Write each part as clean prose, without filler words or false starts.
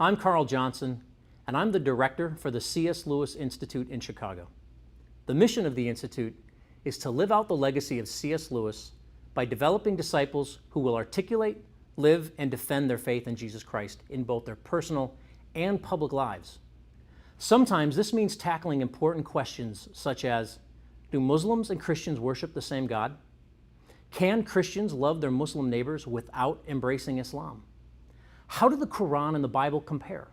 I'm Carl Johnson, and I'm the director for the C.S. Lewis Institute in Chicago. The mission of the Institute is to live out the legacy of C.S. Lewis by developing disciples who will articulate, live, and defend their faith in Jesus Christ in both their personal and public lives. Sometimes this means tackling important questions such as, do Muslims and Christians worship the same God? Can Christians love their Muslim neighbors without embracing Islam? How do the Quran and the Bible compare?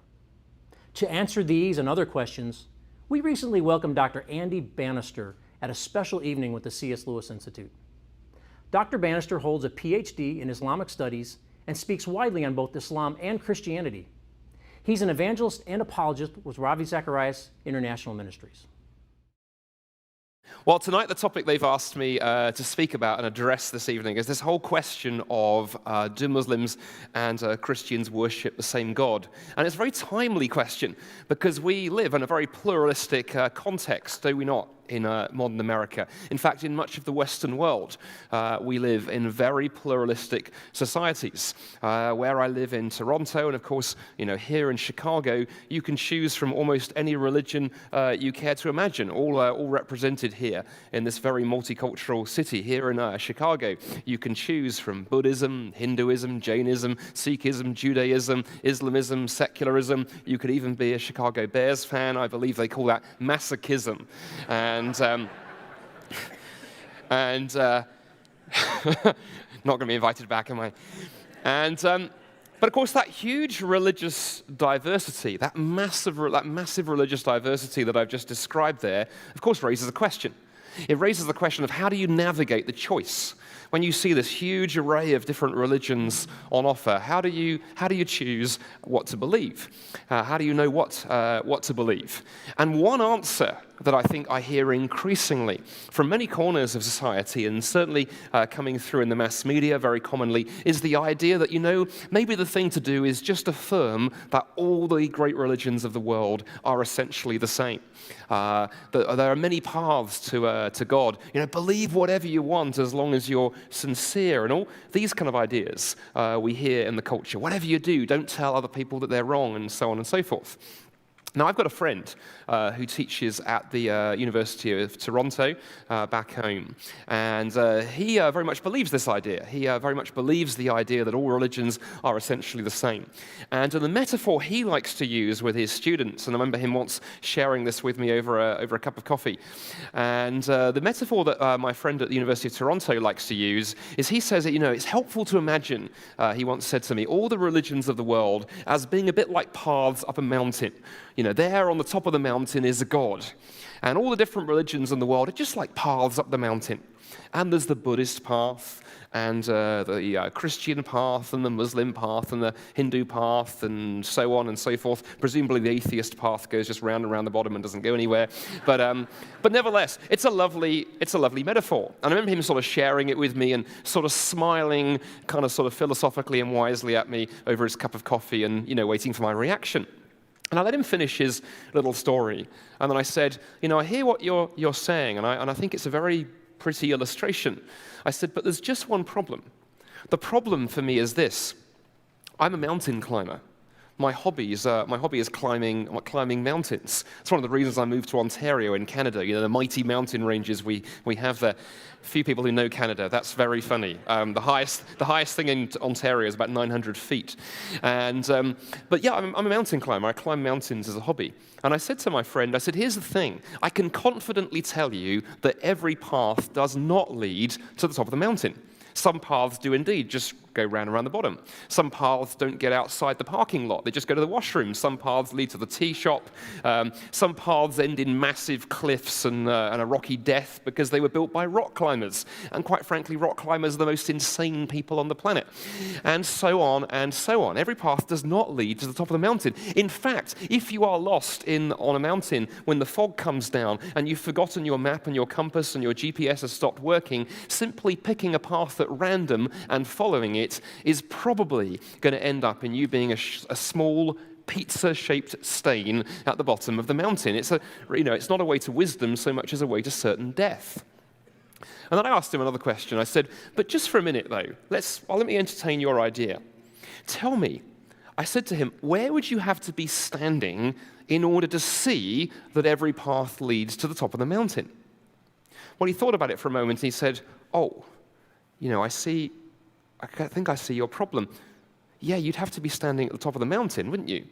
To answer these and other questions, we recently welcomed Dr. Andy Bannister at a special evening with the C.S. Lewis Institute. Dr. Bannister holds a PhD in Islamic Studies and speaks widely on both Islam and Christianity. He's an evangelist and apologist with Ravi Zacharias International Ministries. Well, tonight the topic they've asked me to speak about and address this evening is this whole question of do Muslims and Christians worship the same God? And it's a very timely question because we live in a very pluralistic context, do we not, in modern America? In fact, in much of the Western world, we live in very pluralistic societies. Where I live in Toronto, and of course, here in Chicago, you can choose from almost any religion you care to imagine, all represented here in this very multicultural city. Here in Chicago, you can choose from Buddhism, Hinduism, Jainism, Sikhism, Judaism, Islamism, secularism. You could even be a Chicago Bears fan. I believe they call that masochism. And not going to be invited back, am I? But of course, that huge religious diversity, that massive religious diversity that I've just described there, of course, raises a question. It raises the question of how do you navigate the choice when you see this huge array of different religions on offer? How do you choose what to believe? How do you know what to believe? And one answer that I think I hear increasingly from many corners of society, and certainly coming through in the mass media very commonly, is the idea that, maybe the thing to do is just affirm that all the great religions of the world are essentially the same. That there are many paths to God. Believe whatever you want as long as you're sincere, and all these kind of ideas we hear in the culture. Whatever you do, don't tell other people that they're wrong, and so on and so forth. Now, I've got a friend who teaches at the University of Toronto back home, and he very much believes this idea. He very much believes the idea that all religions are essentially the same. And the metaphor he likes to use with his students, and I remember him once sharing this with me over a cup of coffee, and the metaphor that my friend at the University of Toronto likes to use is he says that, it's helpful to imagine, he once said to me, all the religions of the world as being a bit like paths up a mountain. There on the top of the mountain is a God. And all the different religions in the world are just like paths up the mountain. And there's the Buddhist path, and the Christian path, and the Muslim path, and the Hindu path, and so on and so forth. Presumably the atheist path goes just round and round the bottom and doesn't go anywhere. But nevertheless, it's a lovely metaphor. And I remember him sort of sharing it with me and sort of smiling kind of sort of philosophically and wisely at me over his cup of coffee and, waiting for my reaction. And I let him finish his little story. And then I said, I hear what you're saying, and I think it's a very pretty illustration. I said, but there's just one problem. The problem for me is this. I'm a mountain climber. My hobby is climbing mountains. It's one of the reasons I moved to Ontario in Canada. The mighty mountain ranges we have there. Few people who know Canada. That's very funny. The highest thing in Ontario is about 900 feet. But yeah, I'm a mountain climber. I climb mountains as a hobby. And I said to my friend, here's the thing. I can confidently tell you that every path does not lead to the top of the mountain. Some paths do indeed just go round and round the bottom. Some paths don't get outside the parking lot. They just go to the washroom. Some paths lead to the tea shop. Some paths end in massive cliffs and a rocky death because they were built by rock climbers. And quite frankly, rock climbers are the most insane people on the planet. And so on and so on. Every path does not lead to the top of the mountain. In fact, if you are lost on a mountain when the fog comes down and you've forgotten your map and your compass and your GPS has stopped working, simply picking a path at random and following it is probably going to end up in you being a small pizza-shaped stain at the bottom of the mountain. It's not a way to wisdom so much as a way to certain death. And then I asked him another question. I said, but just for a minute though, let me entertain your idea. Tell me, I said to him, where would you have to be standing in order to see that every path leads to the top of the mountain? Well, he thought about it for a moment and he said, oh, I think I see your problem. Yeah, you'd have to be standing at the top of the mountain, wouldn't you?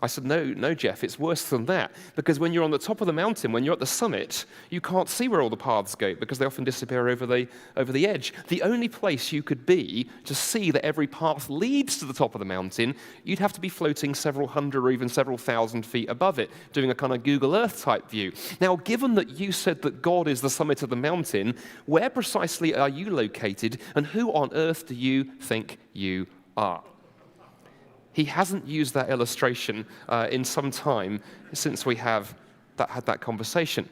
I said, no, Jeff, it's worse than that. Because when you're on the top of the mountain, when you're at the summit, you can't see where all the paths go because they often disappear over the edge. The only place you could be to see that every path leads to the top of the mountain, you'd have to be floating several hundred or even several thousand feet above it, doing a kind of Google Earth type view. Now, given that you said that God is the summit of the mountain, where precisely are you located, and who on earth do you think you are? He hasn't used that illustration in some time since we had that conversation.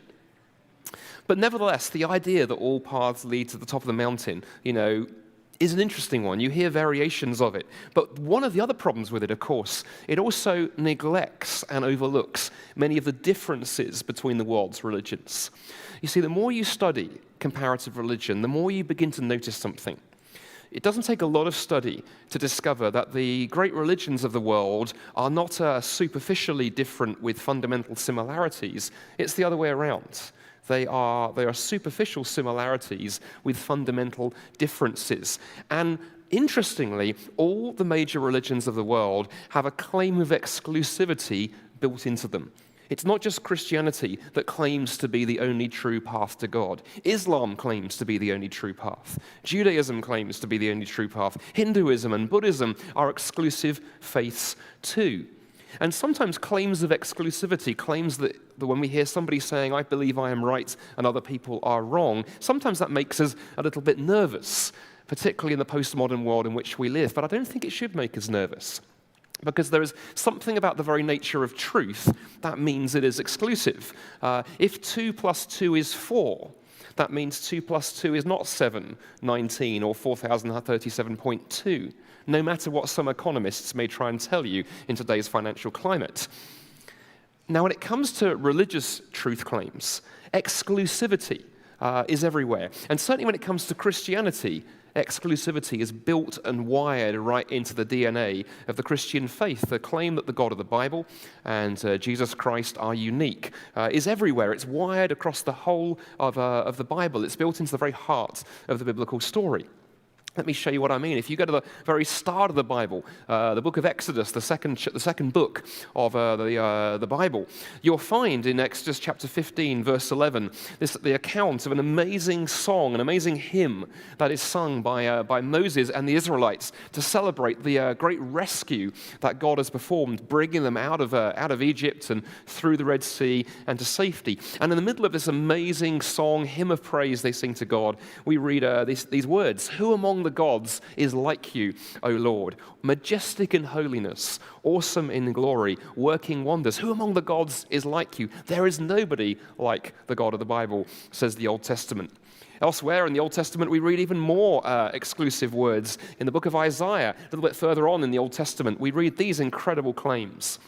But nevertheless, the idea that all paths lead to the top of the mountain, is an interesting one. You hear variations of it. But one of the other problems with it, of course, it also neglects and overlooks many of the differences between the world's religions. You see, the more you study comparative religion, the more you begin to notice something. It doesn't take a lot of study to discover that the great religions of the world are not superficially different with fundamental similarities. It's the other way around. They are superficial similarities with fundamental differences. And interestingly, all the major religions of the world have a claim of exclusivity built into them. It's not just Christianity that claims to be the only true path to God. Islam claims to be the only true path. Judaism claims to be the only true path. Hinduism and Buddhism are exclusive faiths too. And sometimes claims of exclusivity, claims that when we hear somebody saying, I believe I am right and other people are wrong, sometimes that makes us a little bit nervous, particularly in the postmodern world in which we live. But I don't think it should make us nervous. Because there is something about the very nature of truth that means it is exclusive. If 2 plus 2 is 4, that means 2 plus 2 is not 7, 19, or 4037.2, no matter what some economists may try and tell you in today's financial climate. Now, when it comes to religious truth claims, exclusivity is everywhere. And certainly when it comes to Christianity, exclusivity is built and wired right into the DNA of the Christian faith. The claim that the God of the Bible and Jesus Christ are unique is everywhere. It's wired across the whole of the Bible. It's built into the very heart of the biblical story. Let me show you what I mean. If you go to the very start of the Bible, the book of Exodus, the second book of the Bible, you'll find in Exodus chapter 15, verse 11, the account of an amazing song, an amazing hymn that is sung by Moses and the Israelites to celebrate the great rescue that God has performed, bringing them out of Egypt and through the Red Sea and to safety. And in the middle of this amazing song, hymn of praise they sing to God, we read these words: "Who among the gods is like you, O Lord, majestic in holiness, awesome in glory, working wonders? Who among the gods is like you? There is nobody like the God of the Bible," says the Old Testament. Elsewhere in the Old Testament, we read even more exclusive words. In the book of Isaiah, a little bit further on in the Old Testament, we read these incredible claims.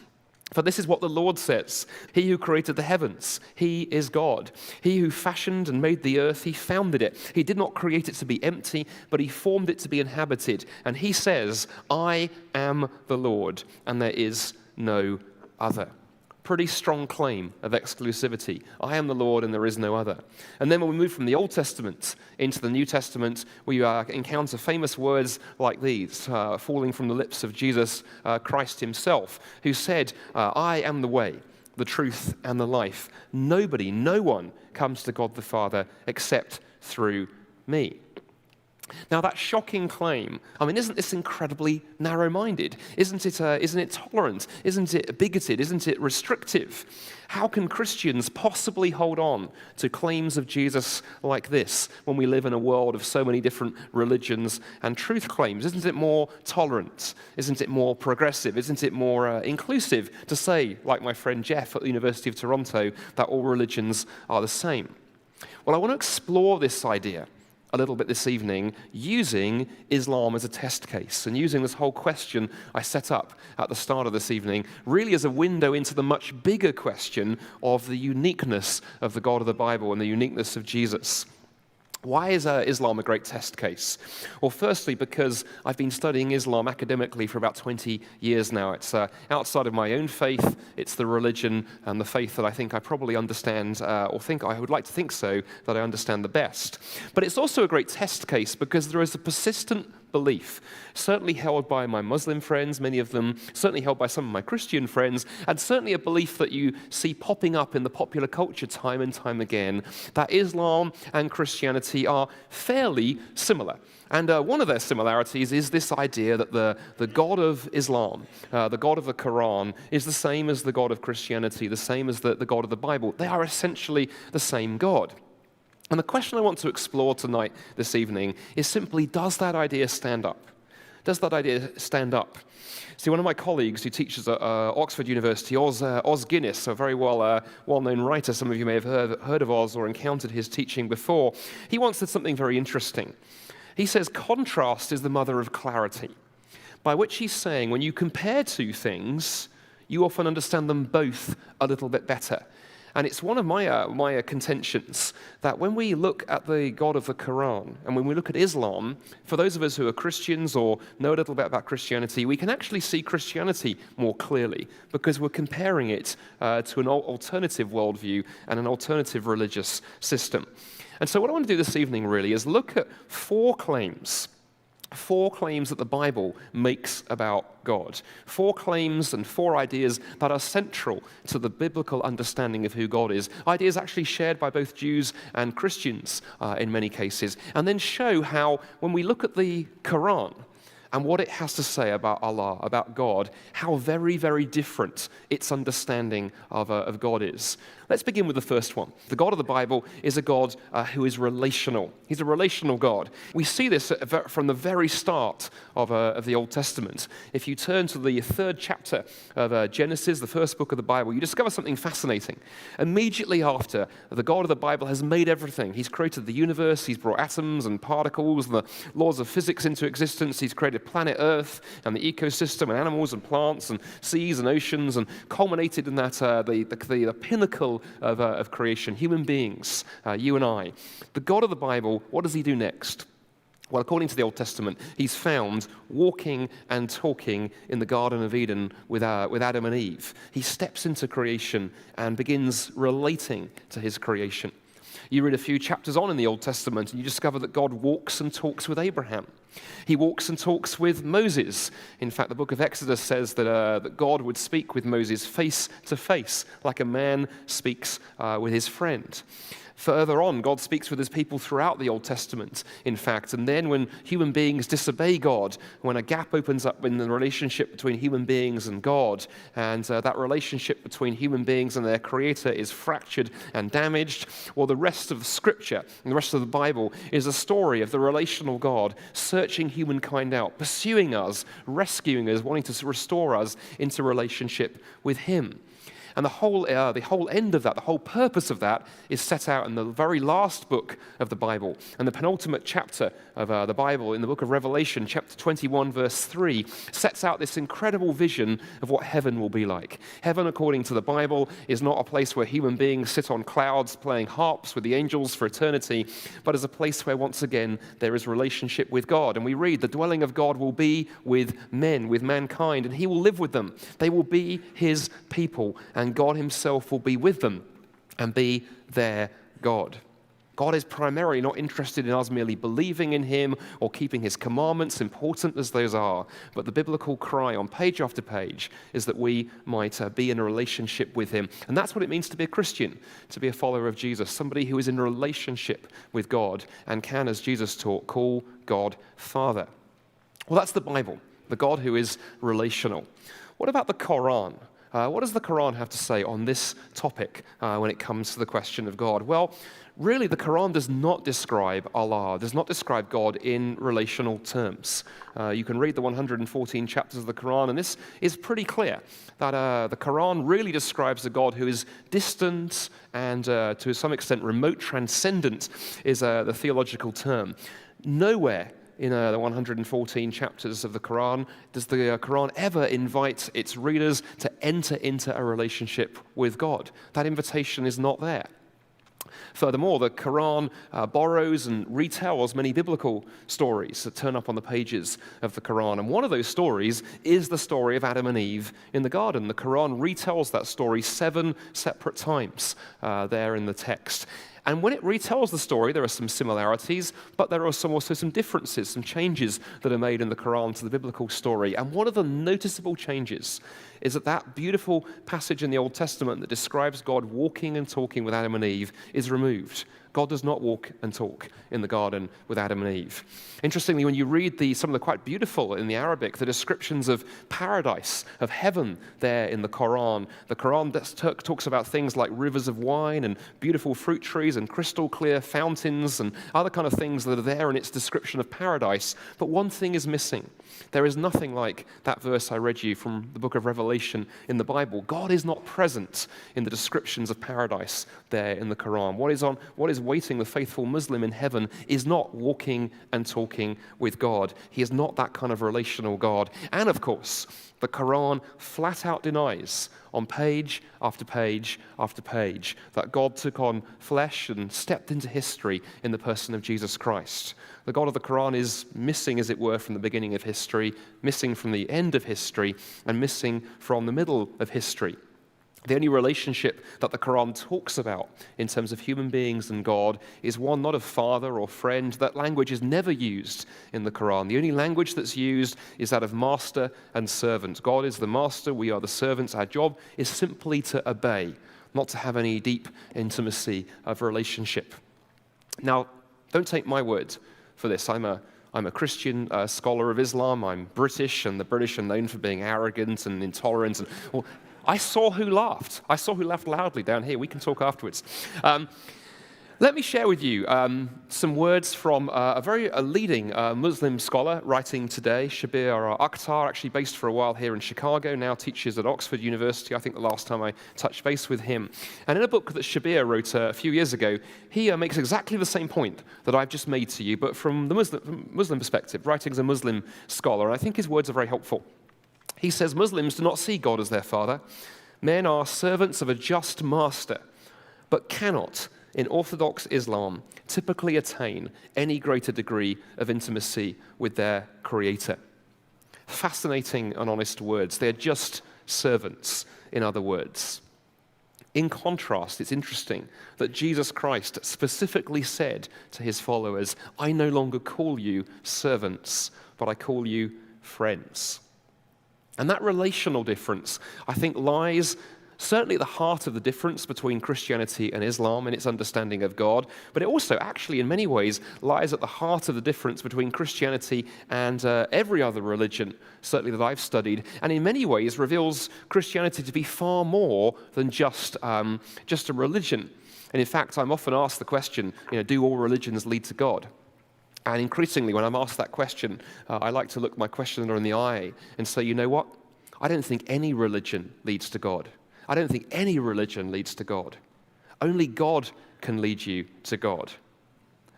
"For this is what the Lord says, He who created the heavens, He is God. He who fashioned and made the earth, He founded it. He did not create it to be empty, but He formed it to be inhabited. And He says, I am the Lord, and there is no other." Pretty strong claim of exclusivity. I am the Lord and there is no other. And then when we move from the Old Testament into the New Testament, we encounter famous words like these, falling from the lips of Jesus Christ himself, who said, I am the way, the truth, and the life. No one comes to God the Father except through me. Now, that shocking claim, isn't this incredibly narrow-minded? Isn't it tolerant? Isn't it bigoted? Isn't it restrictive? How can Christians possibly hold on to claims of Jesus like this when we live in a world of so many different religions and truth claims? Isn't it more tolerant? Isn't it more progressive? Isn't it more inclusive to say, like my friend Jeff at the University of Toronto, that all religions are the same? Well, I want to explore this idea a little bit this evening using Islam as a test case and using this whole question I set up at the start of this evening really as a window into the much bigger question of the uniqueness of the God of the Bible and the uniqueness of Jesus. Why is Islam a great test case? Well, firstly, because I've been studying Islam academically for about 20 years now. It's outside of my own faith. It's the religion and the faith that I think I probably understand, or think I would like to think so, that I understand the best. But it's also a great test case because there is a persistent belief, certainly held by my Muslim friends, many of them, certainly held by some of my Christian friends, and certainly a belief that you see popping up in the popular culture time and time again, that Islam and Christianity are fairly similar. And one of their similarities is this idea that the God of Islam, the God of the Quran, is the same as the God of Christianity, the same as the God of the Bible. They are essentially the same God. And the question I want to explore tonight, this evening, is simply, does that idea stand up? Does that idea stand up? See, one of my colleagues who teaches at Oxford University, Os Guinness, a very well-known writer, some of you may have heard of Os or encountered his teaching before, he once said something very interesting. He says, contrast is the mother of clarity, by which he's saying when you compare two things, you often understand them both a little bit better. And it's one of my contentions that when we look at the God of the Quran and when we look at Islam, for those of us who are Christians or know a little bit about Christianity, we can actually see Christianity more clearly because we're comparing it to an alternative worldview and an alternative religious system. And so what I want to do this evening really is look at four claims that the Bible makes about God. Four claims and four ideas that are central to the biblical understanding of who God is. Ideas actually shared by both Jews and Christians in many cases. And then show how, when we look at the Quran and what it has to say about Allah, about God, how very, very different its understanding of God is. Let's begin with the first one. The God of the Bible is a God who is relational. He's a relational God. We see this from the very start of the Old Testament. If you turn to the third chapter of Genesis, the first book of the Bible, you discover something fascinating. Immediately after, the God of the Bible has made everything. He's created the universe. He's brought atoms and particles and the laws of physics into existence. He's created planet Earth and the ecosystem and animals and plants and seas and oceans, and culminated in that the pinnacle of creation, human beings, you and I. The God of the Bible, what does he do next? Well, according to the Old Testament, he's found walking and talking in the Garden of Eden with Adam and Eve. He steps into creation and begins relating to his creation. You read a few chapters on in the Old Testament and you discover that God walks and talks with Abraham. He walks and talks with Moses. In fact, the book of Exodus says that God would speak with Moses face to face, like a man speaks with his friend. Further on, God speaks with his people throughout the Old Testament, in fact. And then when human beings disobey God, when a gap opens up in the relationship between human beings and God, and that relationship between human beings and their Creator is fractured and damaged, well, the rest of Scripture and the rest of the Bible is a story of the relational God searching humankind out, pursuing us, rescuing us, wanting to restore us into relationship with him. And the whole end of that, the whole purpose of that is set out in the very last book of the Bible. And the penultimate chapter of the Bible, in the book of Revelation, chapter 21, verse 3, sets out this incredible vision of what heaven will be like. Heaven, according to the Bible, is not a place where human beings sit on clouds playing harps with the angels for eternity, but is a place where, once again, there is relationship with God. And we read, the dwelling of God will be with men, with mankind, and he will live with them. They will be his people, and God himself will be with them and be their God. God is primarily not interested in us merely believing in him or keeping his commandments, important as those are. But the biblical cry on page after page is that we might be in a relationship with him. And that's what it means to be a Christian, to be a follower of Jesus, somebody who is in a relationship with God and can, as Jesus taught, call God Father. Well, that's the Bible, the God who is relational. What about the Quran? What does the Quran have to say on this topic when it comes to the question of God? Well, really, the Quran does not describe Allah, does not describe God in relational terms. You can read the 114 chapters of the Quran, and this is pretty clear, that the Quran really describes a God who is distant and, to some extent, remote. Transcendent is the theological term. Nowhere in the 114 chapters of the Quran does the Quran ever invite its readers to enter into a relationship with God. That invitation is not there. Furthermore, the Quran borrows and retells many biblical stories that turn up on the pages of the Quran. And one of those stories is the story of Adam and Eve in the garden. The Quran retells that story 7 separate times there in the text. And when it retells the story, there are some similarities, but there are also some differences, some changes that are made in the Quran to the biblical story. And one of the noticeable changes is that beautiful passage in the Old Testament that describes God walking and talking with Adam and Eve is removed. God does not walk and talk in the garden with Adam and Eve. Interestingly, when you read some of the quite beautiful in the Arabic, the descriptions of paradise, of heaven there in the Quran talks about things like rivers of wine and beautiful fruit trees and crystal clear fountains and other kind of things that are there in its description of paradise. But one thing is missing. There is nothing like that verse I read you from the book of Revelation in the Bible. God is not present in the descriptions of paradise there in the Quran. What is waiting the faithful Muslim in heaven is not walking and talking with God. He is not that kind of relational God. And of course, the Quran flat out denies on page after page after page that God took on flesh and stepped into history in the person of Jesus Christ. The God of the Quran is missing, as it were, from the beginning of history, missing from the end of history, and missing from the middle of history. The only relationship that the Quran talks about in terms of human beings and God is one not of father or friend. That language is never used in the Quran. The only language that's used is that of master and servant. God is the master, we are the servants. Our job is simply to obey, not to have any deep intimacy of relationship. Now, don't take my word for this. I'm a Christian scholar of Islam. I'm British, and the British are known for being arrogant and intolerant. I saw who laughed. I saw who laughed loudly down here. We can talk afterwards. Let me share with you some words from a leading Muslim scholar writing today, Shabir Akhtar, actually based for a while here in Chicago, now teaches at Oxford University. I think the last time I touched base with him. And in a book that Shabir wrote a few years ago, he makes exactly the same point that I've just made to you, but from the Muslim perspective, writing as a Muslim scholar. And I think his words are very helpful. He says, Muslims do not see God as their father. Men are servants of a just master, but cannot, in Orthodox Islam, typically attain any greater degree of intimacy with their Creator. Fascinating and honest words. They're just servants, in other words. In contrast, it's interesting that Jesus Christ specifically said to his followers, I no longer call you servants, but I call you friends. And that relational difference, I think, lies certainly at the heart of the difference between Christianity and Islam in its understanding of God, but it also actually in many ways lies at the heart of the difference between Christianity and every other religion, certainly that I've studied, and in many ways reveals Christianity to be far more than just a religion. And in fact, I'm often asked the question, do all religions lead to God? And increasingly, when I'm asked that question, I like to look my questioner in the eye and say, you know what? I don't think any religion leads to God. I don't think any religion leads to God. Only God can lead you to God.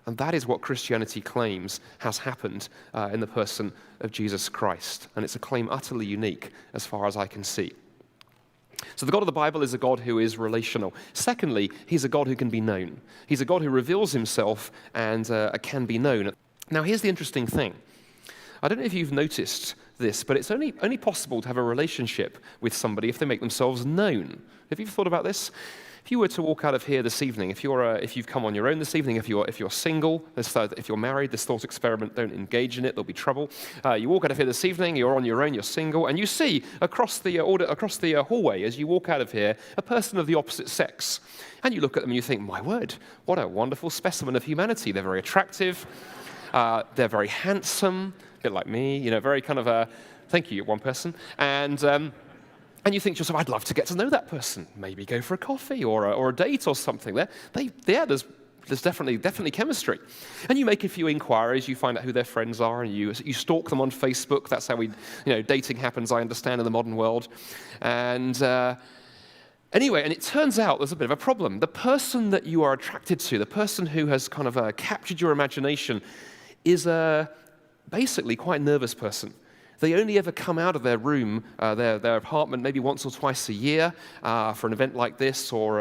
And that is what Christianity claims has happened in the person of Jesus Christ. And it's a claim utterly unique as far as I can see. So the God of the Bible is a God who is relational. Secondly, he's a God who can be known. He's a God who reveals himself and can be known. Now, here's the interesting thing. I don't know if you've noticed this, but it's only possible to have a relationship with somebody if they make themselves known. Have you thought about this? If you were to walk out of here this evening, if you've come on your own this evening, if you're single, if you're married, this thought experiment, don't engage in it, there'll be trouble. You walk out of here this evening, you're on your own, you're single, and you see across the hallway as you walk out of here a person of the opposite sex, and you look at them and you think, my word, what a wonderful specimen of humanity. They're very attractive, they're very handsome, a bit like me, very kind of thank you, one person, and you think to yourself, I'd love to get to know that person. Maybe go for a coffee or a date or something. There's definitely chemistry. And you make a few inquiries, you find out who their friends are, and you stalk them on Facebook. That's how dating happens, I understand, in the modern world. And anyway, and it turns out there's a bit of a problem. The person that you are attracted to, the person who has kind of captured your imagination, is basically quite a nervous person. They only ever come out of their room, their apartment, maybe once or twice a year for an event like this, or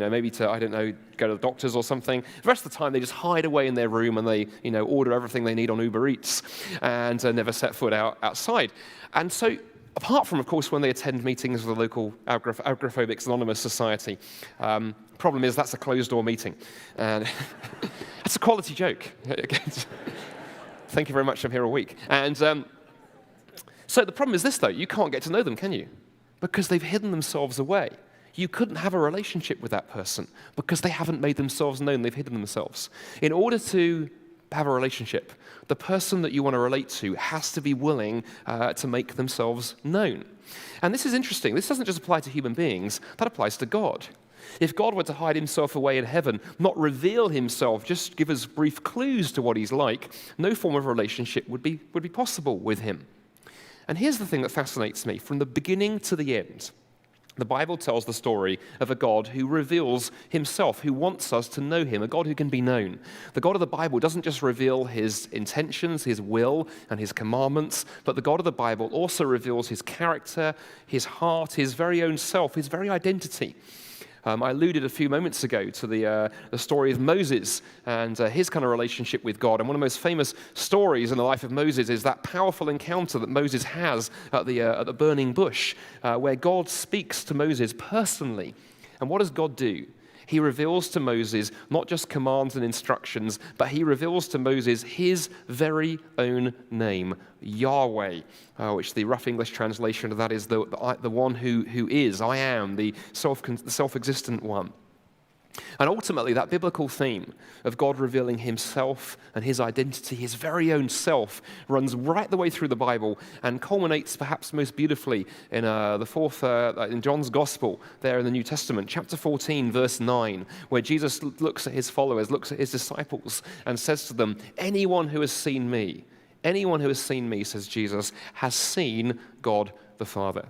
maybe to, I don't know, go to the doctors or something. The rest of the time, they just hide away in their room and they, order everything they need on Uber Eats and never set foot outside. And so, apart from, of course, when they attend meetings with the local Agoraphobics Anonymous Society, problem is that's a closed-door meeting, and that's a quality joke. Thank you very much. I'm here a week, and. So the problem is this, though. You can't get to know them, can you? Because they've hidden themselves away. You couldn't have a relationship with that person because they haven't made themselves known. They've hidden themselves. In order to have a relationship, the person that you want to relate to has to be willing to make themselves known. And this is interesting. This doesn't just apply to human beings. That applies to God. If God were to hide himself away in heaven, not reveal himself, just give us brief clues to what he's like, no form of relationship would be possible with him. And here's the thing that fascinates me. From the beginning to the end, the Bible tells the story of a God who reveals himself, who wants us to know him, a God who can be known. The God of the Bible doesn't just reveal his intentions, his will, and his commandments, but the God of the Bible also reveals his character, his heart, his very own self, his very identity. I alluded a few moments ago to the story of Moses and his kind of relationship with God. And one of the most famous stories in the life of Moses is that powerful encounter that Moses has at the burning bush, where God speaks to Moses personally. And what does God do? He reveals to Moses not just commands and instructions, but he reveals to Moses his very own name, Yahweh, which the rough English translation of that is the one who is, I am, the self-existent one. And ultimately, that biblical theme of God revealing himself and his identity, his very own self, runs right the way through the Bible and culminates perhaps most beautifully in in John's Gospel, there in the New Testament, chapter 14, verse 9, where Jesus looks at his followers, looks at his disciples, and says to them, anyone who has seen me, says Jesus, has seen God the Father.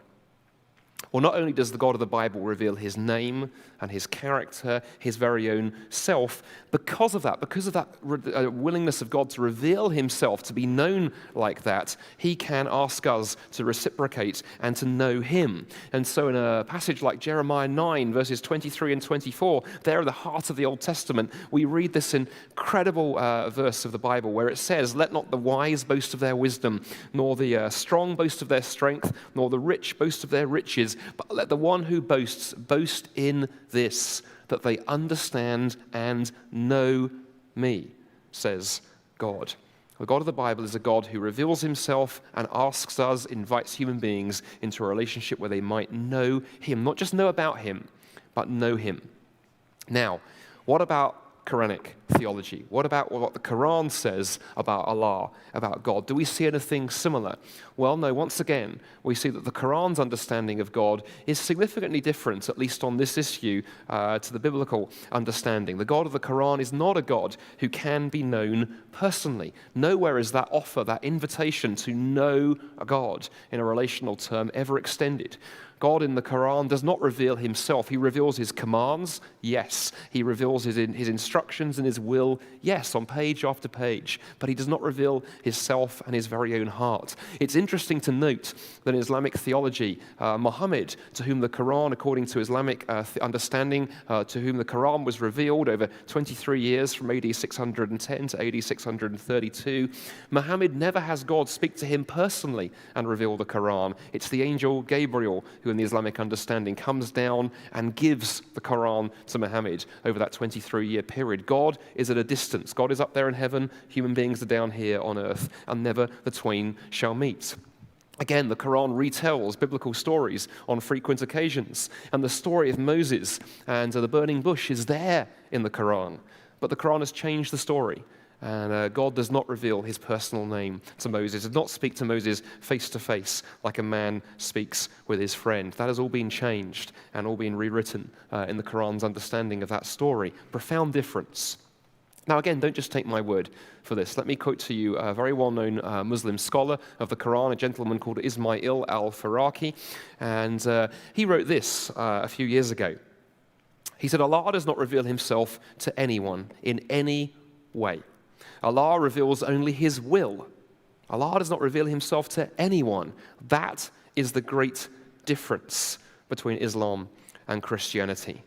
Well, not only does the God of the Bible reveal his name and his character, his very own self, because of that willingness of God to reveal himself, to be known like that, he can ask us to reciprocate and to know him. And so in a passage like Jeremiah 9, verses 23 and 24, there at the heart of the Old Testament, we read this incredible verse of the Bible where it says, let not the wise boast of their wisdom, nor the strong boast of their strength, nor the rich boast of their riches, but let the one who boasts boast in this, that they understand and know me, says God. The God of the Bible is a God who reveals himself and asks us, invites human beings into a relationship where they might know him, not just know about him, but know him. Now, what about Quranic theology? What about what the Quran says about Allah, about God? Do we see anything similar? Well, no, once again, we see that the Quran's understanding of God is significantly different, at least on this issue, to the biblical understanding. The God of the Quran is not a God who can be known personally. Nowhere is that offer, that invitation to know a God in a relational term ever extended. God in the Quran does not reveal himself. He reveals his commands, yes. He reveals his instructions and his will, yes, on page after page. But he does not reveal his self and his very own heart. It's interesting to note that in Islamic theology, Muhammad, to whom the Quran, according to Islamic understanding, to whom the Quran was revealed over 23 years from AD 610 to AD 632, Muhammad never has God speak to him personally and reveal the Quran. It's the angel Gabriel who in the Islamic understanding comes down and gives the Quran to Muhammad over that 23-year period. God is at a distance. God is up there in heaven, human beings are down here on earth, and never the twain shall meet. Again, the Quran retells biblical stories on frequent occasions, and the story of Moses and the burning bush is there in the Quran. But the Quran has changed the story. And God does not reveal his personal name to Moses, does not speak to Moses face to face like a man speaks with his friend. That has all been changed and all been rewritten in the Quran's understanding of that story. Profound difference. Now again, don't just take my word for this. Let me quote to you a very well-known Muslim scholar of the Quran, a gentleman called Ismail al-Faraki. And he wrote this a few years ago. He said, Allah does not reveal himself to anyone in any way. Allah reveals only his will. Allah does not reveal himself to anyone. That is the great difference between Islam and Christianity.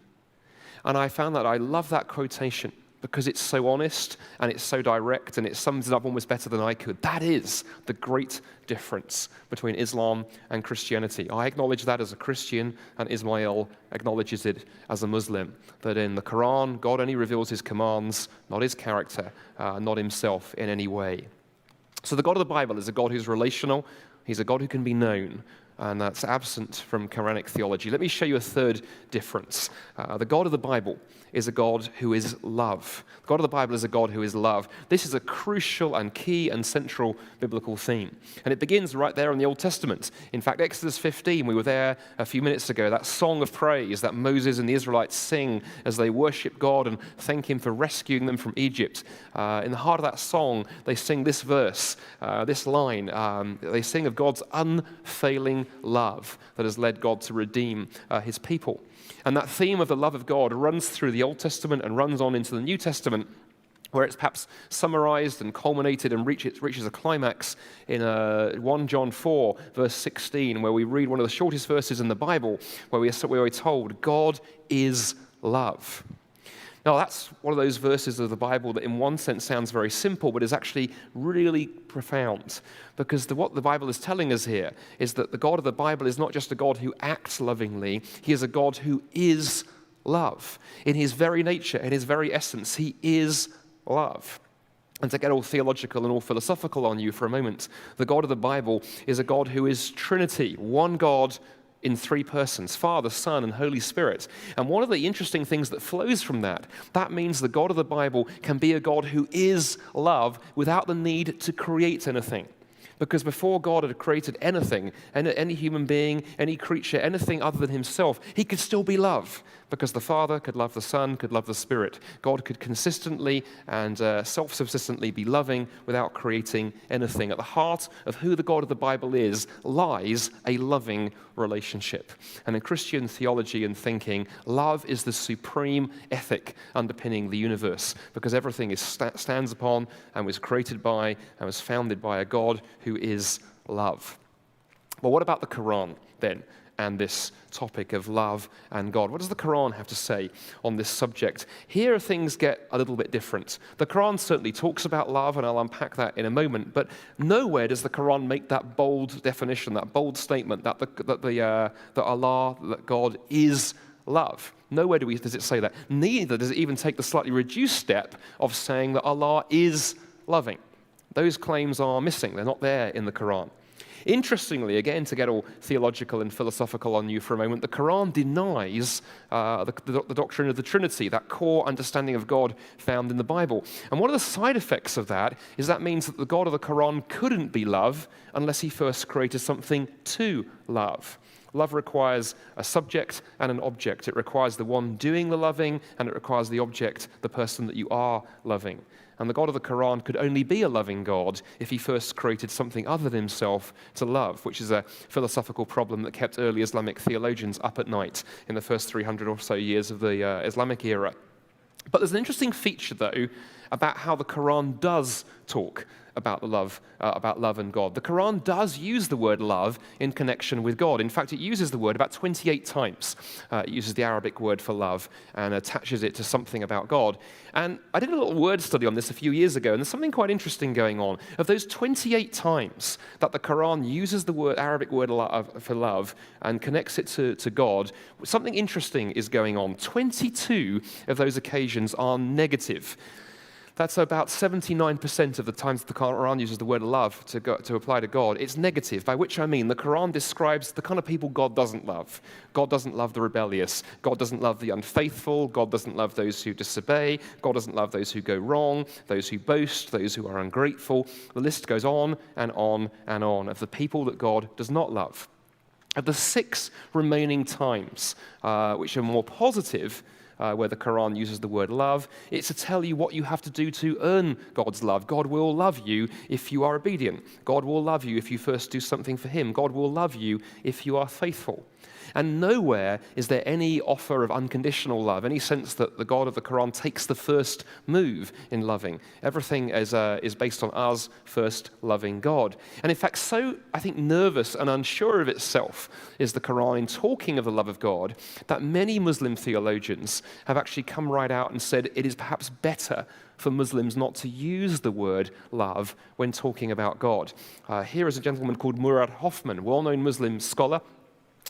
And I found that I love that quotation because it's so honest and it's so direct and it sums it up almost better than I could. That is the great difference between Islam and Christianity. I acknowledge that as a Christian, and Ismail acknowledges it as a Muslim, that in the Quran, God only reveals his commands, not his character, not himself in any way. So the God of the Bible is a God who's relational, he's a God who can be known, and that's absent from Quranic theology. Let me show you a third difference. The God of the Bible is a God who is love. The God of the Bible is a God who is love. This is a crucial and key and central biblical theme. And it begins right there in the Old Testament. In fact, Exodus 15, we were there a few minutes ago, that song of praise that Moses and the Israelites sing as they worship God and thank him for rescuing them from Egypt. In the heart of that song, they sing this verse, this line. They sing of God's unfailing love that has led God to redeem his people. And that theme of the love of God runs through the Old Testament and runs on into the New Testament, where it's perhaps summarized and culminated and reaches a climax in 1 John 4, verse 16, where we read one of the shortest verses in the Bible, where we're told, God is love. Now, that's one of those verses of the Bible that in one sense sounds very simple, but is actually really profound. Because what the Bible is telling us here is that the God of the Bible is not just a God who acts lovingly, he is a God who is love. In his very nature, in his very essence, he is love. And to get all theological and all philosophical on you for a moment, the God of the Bible is a God who is Trinity, one God in three persons, Father, Son, and Holy Spirit. And one of the interesting things that flows from that means the God of the Bible can be a God who is love without the need to create anything. Because before God had created anything, any human being, any creature, anything other than himself, he could still be love. Because the Father could love the Son, could love the Spirit. God could consistently and self-subsistently be loving without creating anything. At the heart of who the God of the Bible is lies a loving relationship. And in Christian theology and thinking, love is the supreme ethic underpinning the universe, because everything stands upon and was created by and was founded by a God who is love. Well, what about the Quran then, and this topic of love and God? What does the Quran have to say on this subject? Here things get a little bit different. The Quran certainly talks about love, and I'll unpack that in a moment, but nowhere does the Quran make that bold definition, that bold statement that that God is love. Nowhere does it say that. Neither does it even take the slightly reduced step of saying that Allah is loving. Those claims are missing. They're not there in the Quran. Interestingly, again, to get all theological and philosophical on you for a moment, the Quran denies the doctrine of the Trinity, that core understanding of God found in the Bible. And one of the side effects of that is that means that the God of the Quran couldn't be love unless he first created something to love. Love requires a subject and an object. It requires the one doing the loving, and it requires the object, the person that you are loving. And the God of the Quran could only be a loving God if he first created something other than himself to love, which is a philosophical problem that kept early Islamic theologians up at night in the first 300 or so years of the Islamic era. But there's an interesting feature, though, about how the Quran does talk about love and God. The Quran does use the word love in connection with God. In fact, it uses the word about 28 times. It uses the Arabic word for love and attaches it to something about God. And I did a little word study on this a few years ago, and there's something quite interesting going on. Of those 28 times that the Quran uses the Arabic word for love and connects it to God, something interesting is going on. 22 of those occasions are negative. That's about 79% of the times the Quran uses the word love to apply to God. It's negative, by which I mean the Quran describes the kind of people God doesn't love. God doesn't love the rebellious. God doesn't love the unfaithful. God doesn't love those who disobey. God doesn't love those who go wrong, those who boast, those who are ungrateful. The list goes on and on and on of the people that God does not love. Of the 6 remaining times, which are more positive, where the Quran uses the word love, it's to tell you what you have to do to earn God's love. God will love you if you are obedient. God will love you if you first do something for him. God will love you if you are faithful. And nowhere is there any offer of unconditional love, any sense that the God of the Quran takes the first move in loving. Everything is based on us first loving God. And in fact, so I think nervous and unsure of itself is the Quran in talking of the love of God that many Muslim theologians have actually come right out and said it is perhaps better for Muslims not to use the word love when talking about God. Here is a gentleman called Murad Hoffman, well-known Muslim scholar,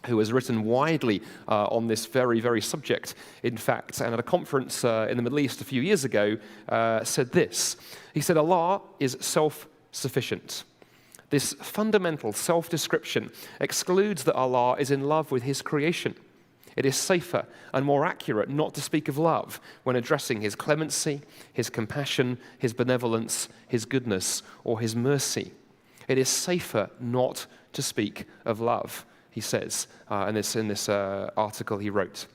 who has written widely on this very, very subject, in fact, and at a conference in the Middle East a few years ago, said this. He said, Allah is self-sufficient. This fundamental self-description excludes that Allah is in love with his creation. It is safer and more accurate not to speak of love when addressing his clemency, his compassion, his benevolence, his goodness, or his mercy. It is safer not to speak of love, he says in this article he wrote.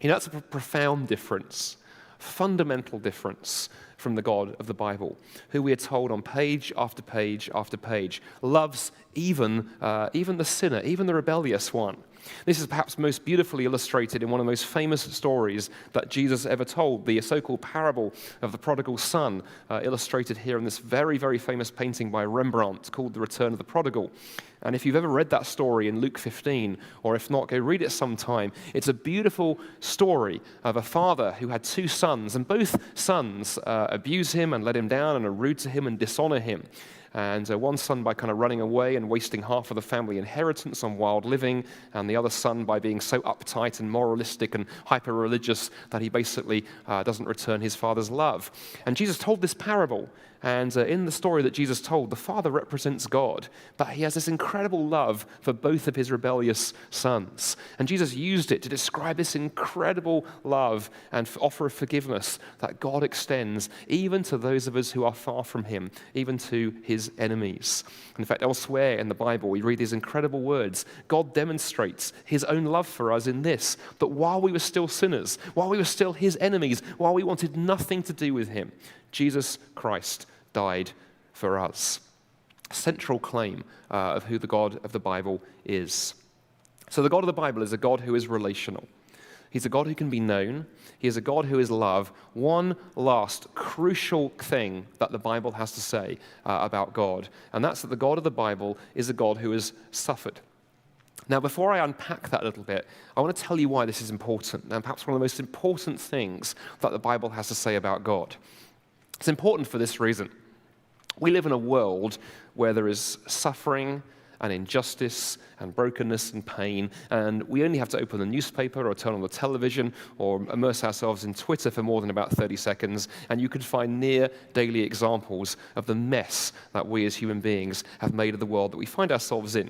You know, that's a profound difference, fundamental difference from the God of the Bible, who we are told on page after page after page loves even the sinner, even the rebellious one. This is perhaps most beautifully illustrated in one of the most famous stories that Jesus ever told, the so-called parable of the prodigal son, illustrated here in this very, very famous painting by Rembrandt called The Return of the Prodigal. And if you've ever read that story in Luke 15, or if not, go read it sometime, it's a beautiful story of a father who had two sons, and both sons abuse him and let him down and are rude to him and dishonor him. And one son by kind of running away and wasting half of the family inheritance on wild living, and the other son by being so uptight and moralistic and hyper-religious that he basically doesn't return his father's love. And Jesus told this parable, and in the story that Jesus told, the father represents God, but he has this incredible love for both of his rebellious sons. And Jesus used it to describe this incredible love and offer of forgiveness that God extends even to those of us who are far from him, even to his enemies. In fact, elsewhere in the Bible, we read these incredible words. God demonstrates his own love for us in this, that while we were still sinners, while we were still his enemies, while we wanted nothing to do with him, Jesus Christ died for us. Central claim of who the God of the Bible is. So the God of the Bible is a God who is relational. He's a God who can be known. He is a God who is love. One last crucial thing that the Bible has to say about God, and that's that the God of the Bible is a God who has suffered. Now, before I unpack that a little bit, I want to tell you why this is important, and perhaps one of the most important things that the Bible has to say about God. It's important for this reason. We live in a world where there is suffering and injustice and brokenness and pain, and we only have to open the newspaper or turn on the television or immerse ourselves in Twitter for more than about 30 seconds, and you can find near daily examples of the mess that we as human beings have made of the world that we find ourselves in.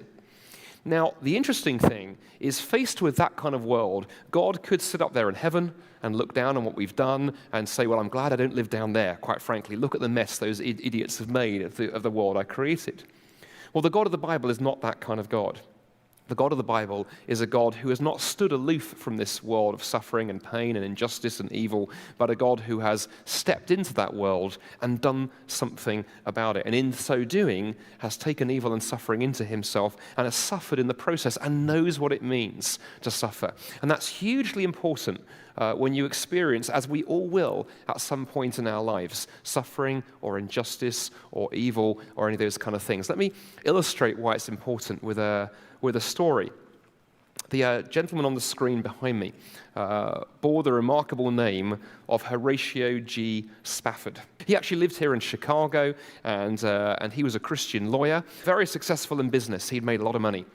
Now, the interesting thing is, faced with that kind of world, God could sit up there in heaven and look down on what we've done and say, well, I'm glad I don't live down there, quite frankly. Look at the mess those idiots have made of the world I created. Well, the God of the Bible is not that kind of God. The God of the Bible is a God who has not stood aloof from this world of suffering and pain and injustice and evil, but a God who has stepped into that world and done something about it. And in so doing, has taken evil and suffering into himself and has suffered in the process and knows what it means to suffer. And that's hugely important when you experience, as we all will at some point in our lives, suffering or injustice or evil or any of those kind of things. Let me illustrate why it's important with a story. The gentleman on the screen behind me bore the remarkable name of Horatio G. Spafford. He actually lived here in Chicago, and he was a Christian lawyer, very successful in business. He'd made a lot of money.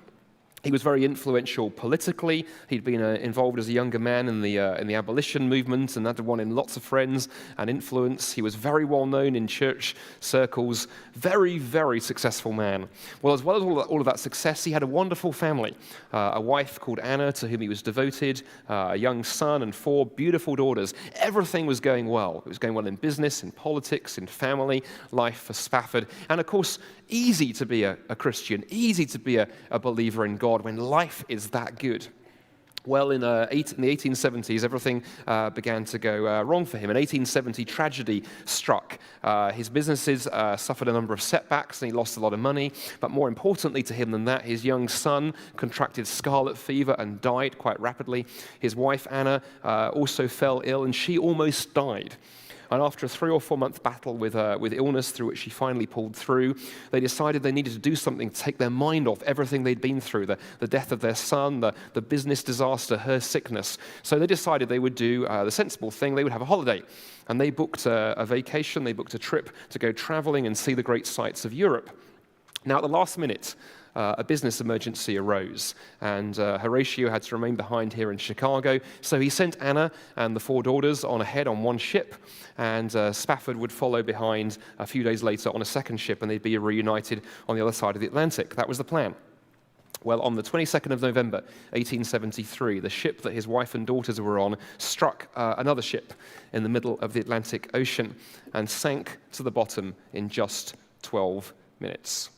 He was very influential politically. He'd been involved as a younger man in the abolition movement, and that won him lots of friends and influence. He was very well known in church circles. Very, very successful man. Well as all of that success, he had a wonderful family. A wife called Anna, to whom he was devoted, a young son, and 4 beautiful daughters. Everything was going well. It was going well in business, in politics, in family life for Spafford. And of course, easy to be a Christian, easy to be a believer in God when life is that good. Well, in the 1870s, everything began to go wrong for him. In 1870, tragedy struck. His businesses suffered a number of setbacks, and he lost a lot of money. But more importantly to him than that, his young son contracted scarlet fever and died quite rapidly. His wife, Anna, also fell ill, and she almost died. And after a 3 or 4 month battle with illness, through which she finally pulled through, they decided they needed to do something to take their mind off everything they'd been through, the death of their son, the business disaster, her sickness. So they decided they would do the sensible thing. They would have a holiday. And they booked a vacation, they booked a trip to go traveling and see the great sights of Europe. Now, at the last minute, a business emergency arose, and Horatio had to remain behind here in Chicago. So he sent Anna and the 4 daughters on ahead on one ship, and Spafford would follow behind a few days later on a second ship, and they'd be reunited on the other side of the Atlantic. That was the plan. Well, on the 22nd of November, 1873, the ship that his wife and daughters were on struck another ship in the middle of the Atlantic Ocean and sank to the bottom in just 12 minutes.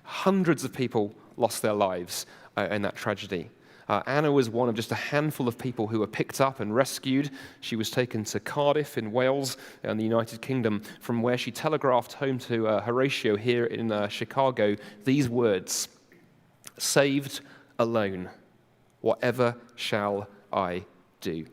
Hundreds of people lost their lives in that tragedy. Anna was one of just a handful of people who were picked up and rescued. She was taken to Cardiff in Wales in the United Kingdom, from where she telegraphed home to Horatio here in Chicago these words: "Saved alone, whatever shall I do?"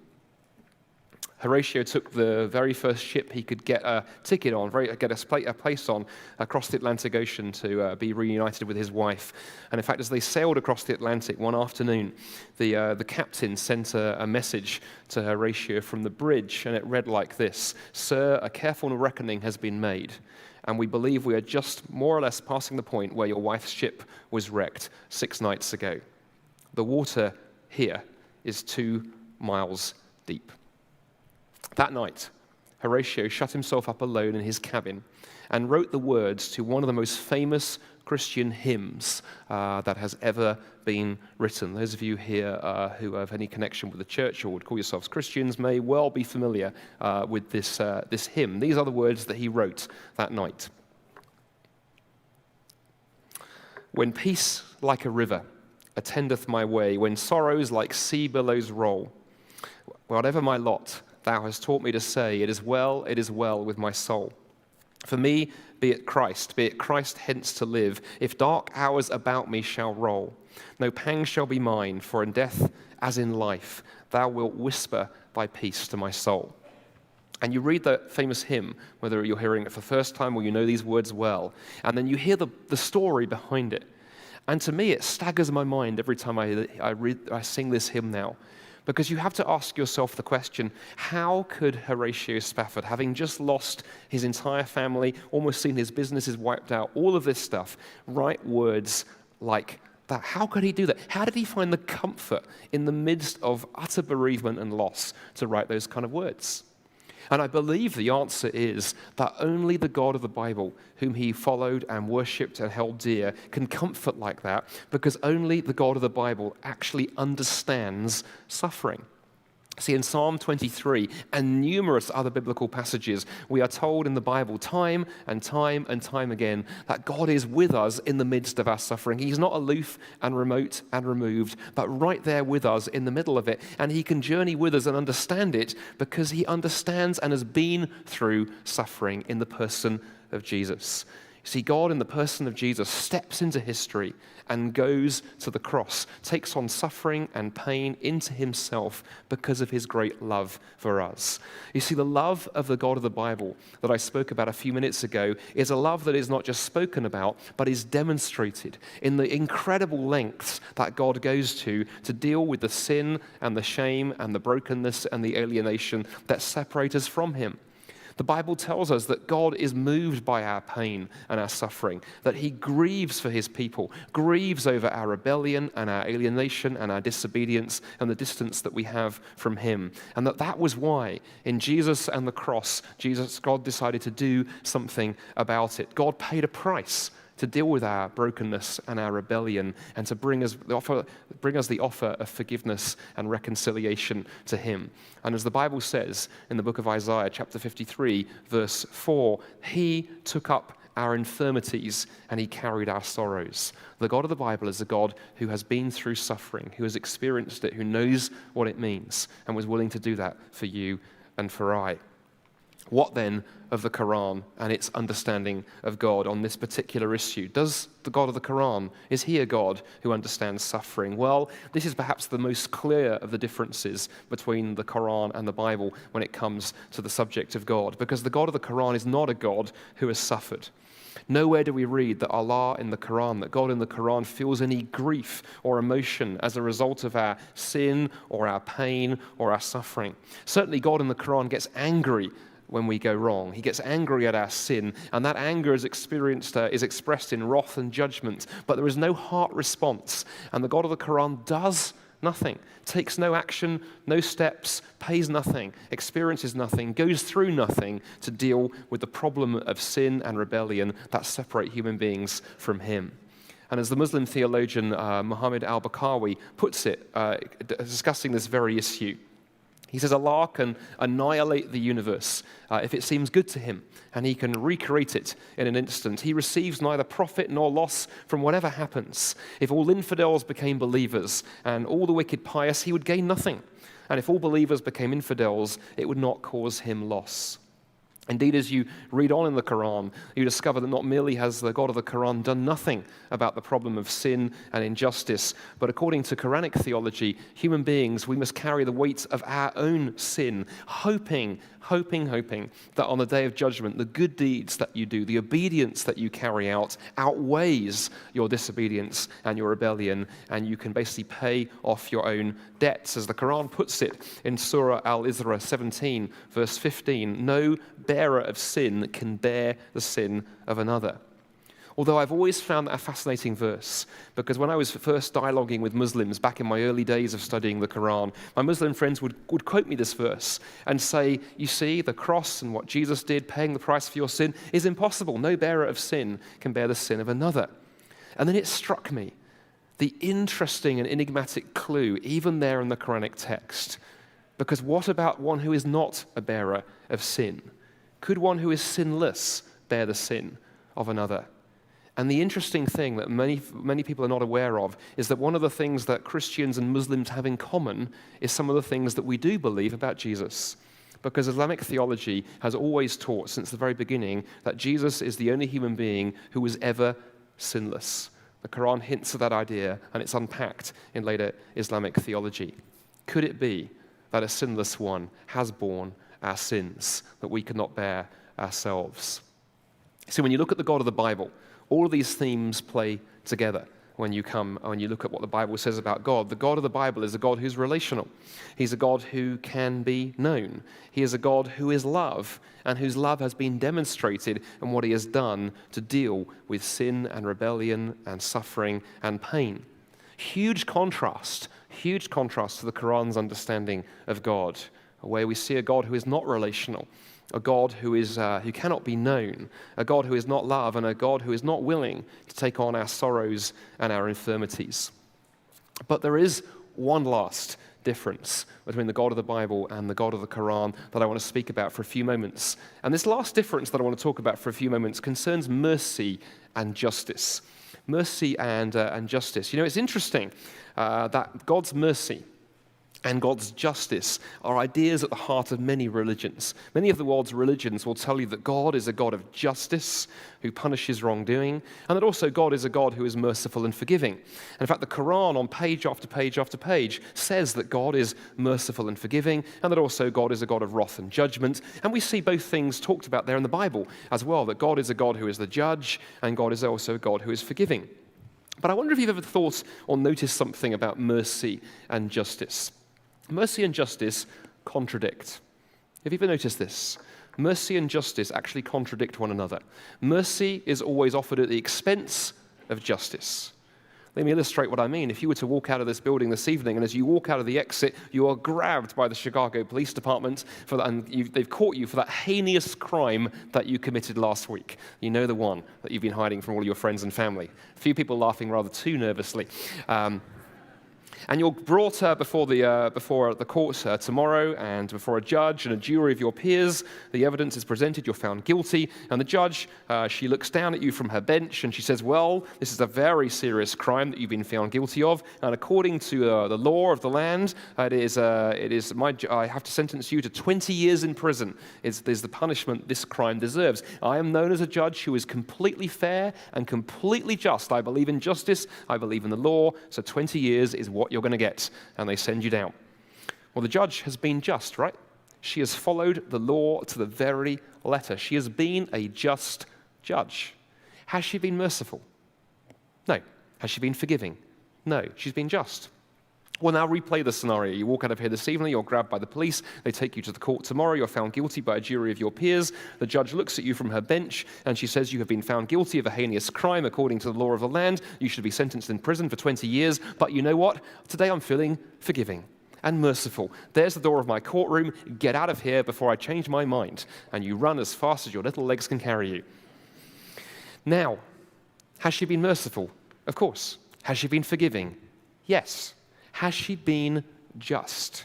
Horatio took the very first ship he could get a ticket on, get a place on, across the Atlantic Ocean to be reunited with his wife. And in fact, as they sailed across the Atlantic one afternoon, the captain sent a message to Horatio from the bridge, and it read like this: "Sir, a careful reckoning has been made, and we believe we are just more or less passing the point where your wife's ship was wrecked 6 nights ago. The water here is 2 miles deep." That night, Horatio shut himself up alone in his cabin and wrote the words to one of the most famous Christian hymns that has ever been written. Those of you here who have any connection with the church or would call yourselves Christians may well be familiar with this hymn. These are the words that he wrote that night. "When peace like a river attendeth my way, when sorrows like sea billows roll, whatever my lot, thou hast taught me to say, it is well with my soul. For me, be it Christ hence to live. If dark hours about me shall roll, no pang shall be mine, for in death as in life, thou wilt whisper thy peace to my soul." And you read that famous hymn, whether you're hearing it for the first time or you know these words well, and then you hear the story behind it. And to me, it staggers my mind every time I sing this hymn now. Because you have to ask yourself the question, how could Horatio Spafford, having just lost his entire family, almost seen his businesses wiped out, all of this stuff, write words like that? How could he do that? How did he find the comfort in the midst of utter bereavement and loss to write those kind of words? And I believe the answer is that only the God of the Bible, whom he followed and worshipped and held dear, can comfort like that, because only the God of the Bible actually understands suffering. See, in Psalm 23 and numerous other biblical passages, we are told in the Bible time and time and time again that God is with us in the midst of our suffering. He's not aloof and remote and removed, but right there with us in the middle of it. And he can journey with us and understand it because he understands and has been through suffering in the person of Jesus. You see, God in the person of Jesus steps into history and goes to the cross, takes on suffering and pain into himself because of his great love for us. You see, the love of the God of the Bible that I spoke about a few minutes ago is a love that is not just spoken about, but is demonstrated in the incredible lengths that God goes to deal with the sin and the shame and the brokenness and the alienation that separate us from him. The Bible tells us that God is moved by our pain and our suffering, that he grieves for his people, grieves over our rebellion and our alienation and our disobedience and the distance that we have from him. And that was why in Jesus and the cross, God decided to do something about it. God paid a price to deal with our brokenness and our rebellion and to bring us the offer of forgiveness and reconciliation to him. And as the Bible says in the book of Isaiah, chapter 53, verse 4, he took up our infirmities, and he carried our sorrows. The God of the Bible is a God who has been through suffering, who has experienced it, who knows what it means, and was willing to do that for you and for I. What then of the Quran and its understanding of God on this particular issue? Does the God of the Quran, is he a God who understands suffering? Well, this is perhaps the most clear of the differences between the Quran and the Bible when it comes to the subject of God, because the God of the Quran is not a God who has suffered. Nowhere do we read that Allah in the Quran, that God in the Quran feels any grief or emotion as a result of our sin or our pain or our suffering. Certainly God in the Quran gets angry when we go wrong. He gets angry at our sin, and that anger is expressed in wrath and judgment, but there is no heart response. And the God of the Quran does nothing, takes no action, no steps, pays nothing, experiences nothing, goes through nothing to deal with the problem of sin and rebellion that separate human beings from him. And as the Muslim theologian Muhammad al-Bakawi puts it, discussing this very issue, he says Allah can annihilate the universe if it seems good to him, and he can recreate it in an instant. He receives neither profit nor loss from whatever happens. If all infidels became believers and all the wicked pious, he would gain nothing. And if all believers became infidels, it would not cause him loss. Indeed, as you read on in the Quran, you discover that not merely has the God of the Quran done nothing about the problem of sin and injustice, but according to Quranic theology, human beings, we must carry the weight of our own sin, hoping that on the day of judgment, the good deeds that you do, the obedience that you carry out, outweighs your disobedience and your rebellion, and you can basically pay off your own debts. As the Quran puts it in Surah Al-Isra 17, verse 15, no bearer of sin can bear the sin of another. Although I've always found that a fascinating verse, because when I was first dialoguing with Muslims back in my early days of studying the Quran, my Muslim friends would quote me this verse and say, you see, the cross and what Jesus did, paying the price for your sin, is impossible. No bearer of sin can bear the sin of another. And then it struck me, the interesting and enigmatic clue, even there in the Quranic text. Because what about one who is not a bearer of sin? Could one who is sinless bear the sin of another? And the interesting thing that many people are not aware of is that one of the things that Christians and Muslims have in common is some of the things that we do believe about Jesus. Because Islamic theology has always taught since the very beginning that Jesus is the only human being who was ever sinless. The Quran hints at that idea, and it's unpacked in later Islamic theology. Could it be that a sinless one has borne our sins that we could not bear ourselves? See, when you look at the God of the Bible, all of these themes play together when you look at what the Bible says about God. The God of the Bible is a God who's relational. He's a God who can be known. He is a God who is love, and whose love has been demonstrated in what he has done to deal with sin and rebellion and suffering and pain. Huge contrast to the Quran's understanding of God, where we see a God who is not relational, a God who cannot be known, a God who is not love, and a God who is not willing to take on our sorrows and our infirmities. But there is one last difference between the God of the Bible and the God of the Quran that I want to speak about for a few moments. And this last difference that I want to talk about for a few moments concerns mercy and justice. Mercy and justice. You know, it's interesting that God's mercy and God's justice are ideas at the heart of many religions. Many of the world's religions will tell you that God is a God of justice who punishes wrongdoing, and that also God is a God who is merciful and forgiving. And in fact, the Quran on page after page after page says that God is merciful and forgiving, and that also God is a God of wrath and judgment. And we see both things talked about there in the Bible as well, that God is a God who is the judge, and God is also a God who is forgiving. But I wonder if you've ever thought or noticed something about mercy and justice. Mercy and justice contradict. Have you ever noticed this? Mercy and justice actually contradict one another. Mercy is always offered at the expense of justice. Let me illustrate what I mean. If you were to walk out of this building this evening, and as you walk out of the exit, you are grabbed by the Chicago Police Department, and they've caught you for that heinous crime that you committed last week. You know, the one that you've been hiding from all your friends and family. A few people laughing rather too nervously. And you're brought before the court tomorrow, and before a judge and a jury of your peers. The evidence is presented, you're found guilty, and the judge, she looks down at you from her bench, and she says, well, this is a very serious crime that you've been found guilty of, and according to the law of the land, I have to sentence you to 20 years in prison. Is the punishment this crime deserves. I am known as a judge who is completely fair and completely just. I believe in justice, I believe in the law, so 20 years is what you're going to get, and they send you down. Well, the judge has been just, right? She has followed the law to the very letter. She has been a just judge. Has she been merciful? No. Has she been forgiving? No. She's been just. Well, now replay the scenario. You walk out of here this evening, you're grabbed by the police, they take you to the court tomorrow, you're found guilty by a jury of your peers, the judge looks at you from her bench, and she says you have been found guilty of a heinous crime according to the law of the land, you should be sentenced in prison for 20 years, but you know what? Today I'm feeling forgiving and merciful. There's the door of my courtroom, get out of here before I change my mind. And you run as fast as your little legs can carry you. Now, has she been merciful? Of course. Has she been forgiving? Yes. Has she been just?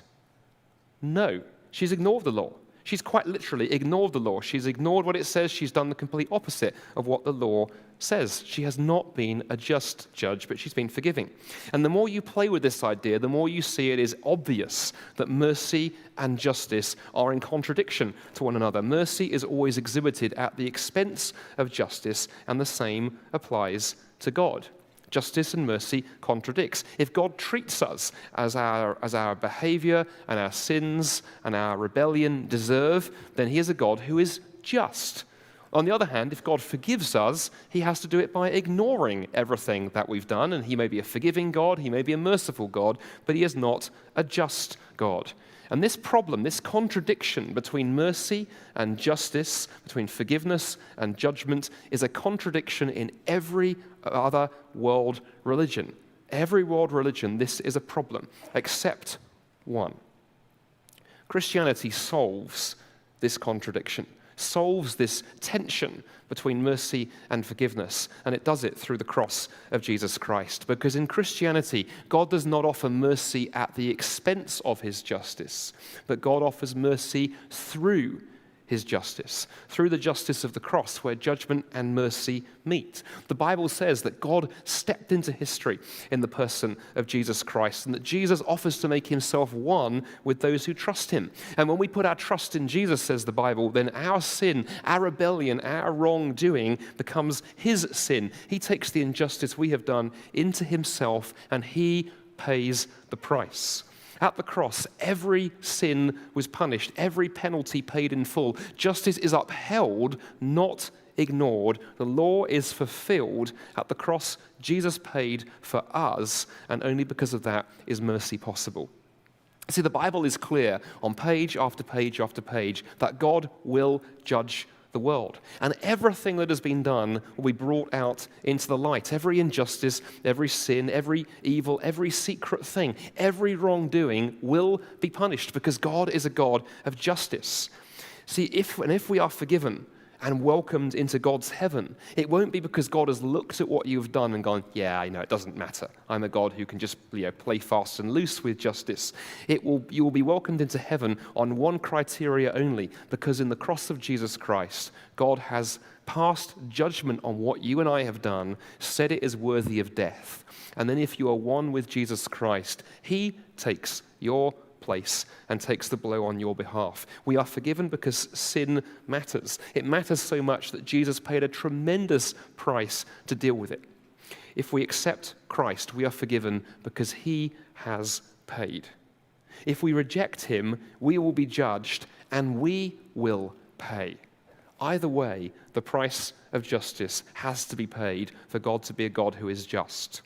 No. She's ignored the law. She's quite literally ignored the law. She's ignored what it says. She's done the complete opposite of what the law says. She has not been a just judge, but she's been forgiving. And the more you play with this idea, the more you see it is obvious that mercy and justice are in contradiction to one another. Mercy is always exhibited at the expense of justice, and the same applies to God. Justice and mercy contradicts. If God treats us as our behavior and our sins and our rebellion deserve, then he is a God who is just. On the other hand, if God forgives us, he has to do it by ignoring everything that we've done, and he may be a forgiving God, he may be a merciful God, but he is not a just God. And this problem, this contradiction between mercy and justice, between forgiveness and judgment, is a contradiction in every other world religion. Every world religion, this is a problem, except one. Christianity solves this contradiction, solves this tension between mercy and forgiveness, and it does it through the cross of Jesus Christ. Because in Christianity, God does not offer mercy at the expense of his justice, but God offers mercy through his justice, through the justice of the cross, where judgment and mercy meet. The Bible says that God stepped into history in the person of Jesus Christ, and that Jesus offers to make himself one with those who trust him. And when we put our trust in Jesus, says the Bible, then our sin, our rebellion, our wrongdoing becomes his sin. He takes the injustice we have done into himself, and he pays the price. At the cross, every sin was punished, every penalty paid in full. Justice is upheld, not ignored. The law is fulfilled. At the cross, Jesus paid for us, and only because of that is mercy possible. See, the Bible is clear on page after page after page that God will judge the world. And everything that has been done will be brought out into the light. Every injustice, every sin, every evil, every secret thing, every wrongdoing will be punished because God is a God of justice. See, if we are forgiven and welcomed into God's heaven, it won't be because God has looked at what you've done and gone, yeah, I know, it doesn't matter. I'm a God who can just play fast and loose with justice. You will be welcomed into heaven on one criteria only, because in the cross of Jesus Christ, God has passed judgment on what you and I have done, said it is worthy of death. And then if you are one with Jesus Christ, he takes your place and takes the blow on your behalf. We are forgiven because sin matters. It matters so much that Jesus paid a tremendous price to deal with it. If we accept Christ, we are forgiven because he has paid. If we reject him, we will be judged and we will pay. Either way, the price of justice has to be paid for God to be a God who is just.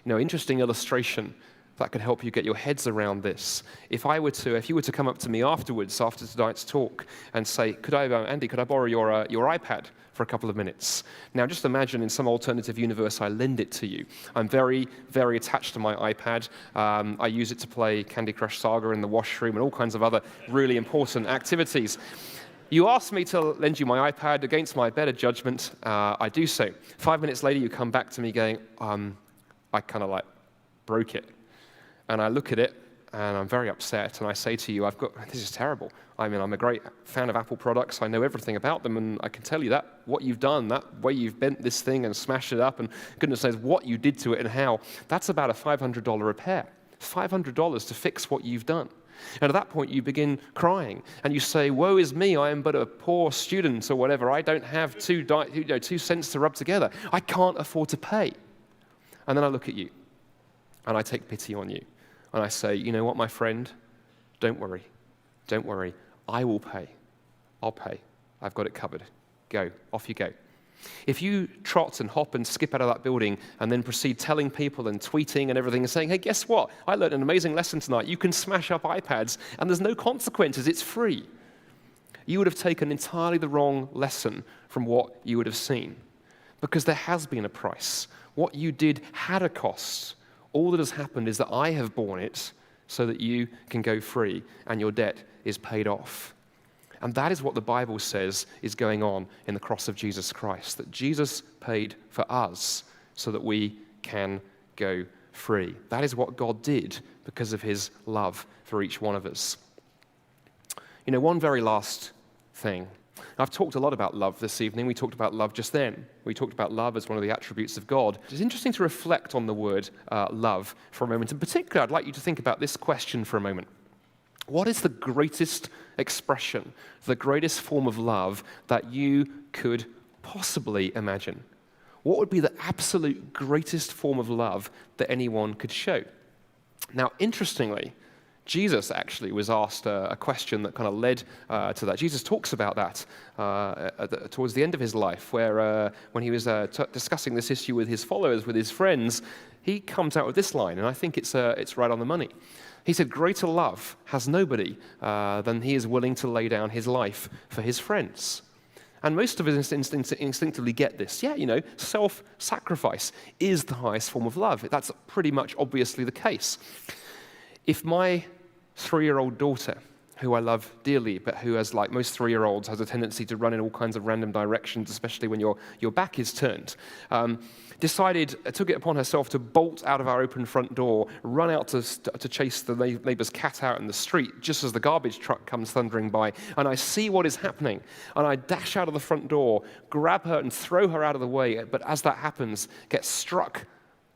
Interesting illustration that could help you get your heads around this. If you were to come up to me afterwards, after tonight's talk, and say, Andy, could I borrow your iPad for a couple of minutes? Now, just imagine in some alternative universe, I lend it to you. I'm very, very attached to my iPad. I use it to play Candy Crush Saga in the washroom and all kinds of other really important activities. You ask me to lend you my iPad against my better judgment. I do so. 5 minutes later, you come back to me going, I kind of broke it. And I look at it, and I'm very upset, and I say to you, this is terrible. I mean, I'm a great fan of Apple products. I know everything about them, and I can tell you that what you've done, that way you've bent this thing and smashed it up, and goodness knows what you did to it and how, that's about a $500 repair. $500 to fix what you've done. And at that point, you begin crying, and you say, woe is me, I am but a poor student or whatever. I don't have 2 cents to rub together. I can't afford to pay. And then I look at you, and I take pity on you. And I say, you know what, my friend? Don't worry. Don't worry. I will pay. I'll pay. I've got it covered. Go. Off you go. If you trot and hop and skip out of that building and then proceed telling people and tweeting and everything and saying, hey, guess what? I learned an amazing lesson tonight. You can smash up iPads and there's no consequences. It's free. You would have taken entirely the wrong lesson from what you would have seen, because there has been a price. What you did had a cost. All that has happened is that I have borne it so that you can go free and your debt is paid off. And that is what the Bible says is going on in the cross of Jesus Christ, that Jesus paid for us so that we can go free. That is what God did because of his love for each one of us. You know, one very last thing. I've talked a lot about love this evening. We talked about love just then. We talked about love as one of the attributes of God. It's interesting to reflect on the word love for a moment. In particular, I'd like you to think about this question for a moment. What is the greatest expression, the greatest form of love that you could possibly imagine? What would be the absolute greatest form of love that anyone could show? Now, interestingly, Jesus actually was asked a question that kind of led to that. Jesus talks about that towards the end of his life, where when he was discussing this issue with his followers, with his friends, he comes out with this line, and I think it's right on the money. He said, greater love has nobody than he is willing to lay down his life for his friends. And most of us instinctively get this. Yeah, you know, self-sacrifice is the highest form of love. That's pretty much obviously the case. If my 3-year-old daughter, who I love dearly, but who, as like most 3-year-olds, has a tendency to run in all kinds of random directions, especially when your back is turned, took it upon herself to bolt out of our open front door, run out to chase the neighbor's cat out in the street, just as the garbage truck comes thundering by, and I see what is happening, and I dash out of the front door, grab her and throw her out of the way, but as that happens, get struck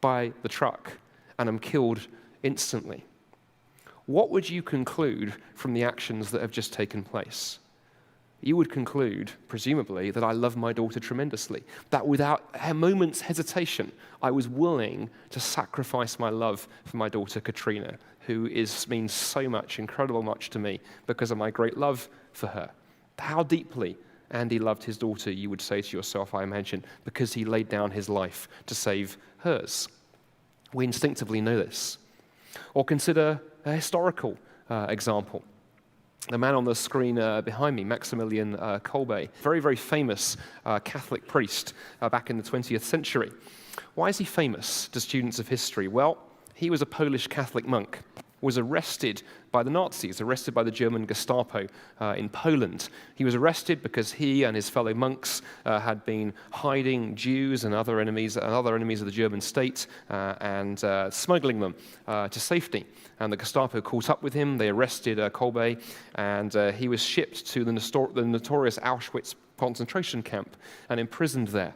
by the truck, and am killed instantly. What would you conclude from the actions that have just taken place? You would conclude, presumably, that I love my daughter tremendously, that without a moment's hesitation, I was willing to sacrifice my love for my daughter Katrina, who means so much, incredible much to me, because of my great love for her. How deeply Andy loved his daughter, you would say to yourself, I imagine, because he laid down his life to save hers. We instinctively know this. Or consider a historical example. The man on the screen behind me, Maximilian Kolbe, very, very famous Catholic priest back in the 20th century. Why is he famous to students of history? Well, he was a Polish Catholic monk, was arrested by the Nazis, arrested by the German Gestapo in Poland. He was arrested because he and his fellow monks had been hiding Jews and other enemies of the German state and smuggling them to safety. And the Gestapo caught up with him. They arrested Kolbe, and he was shipped to the notorious Auschwitz concentration camp and imprisoned there.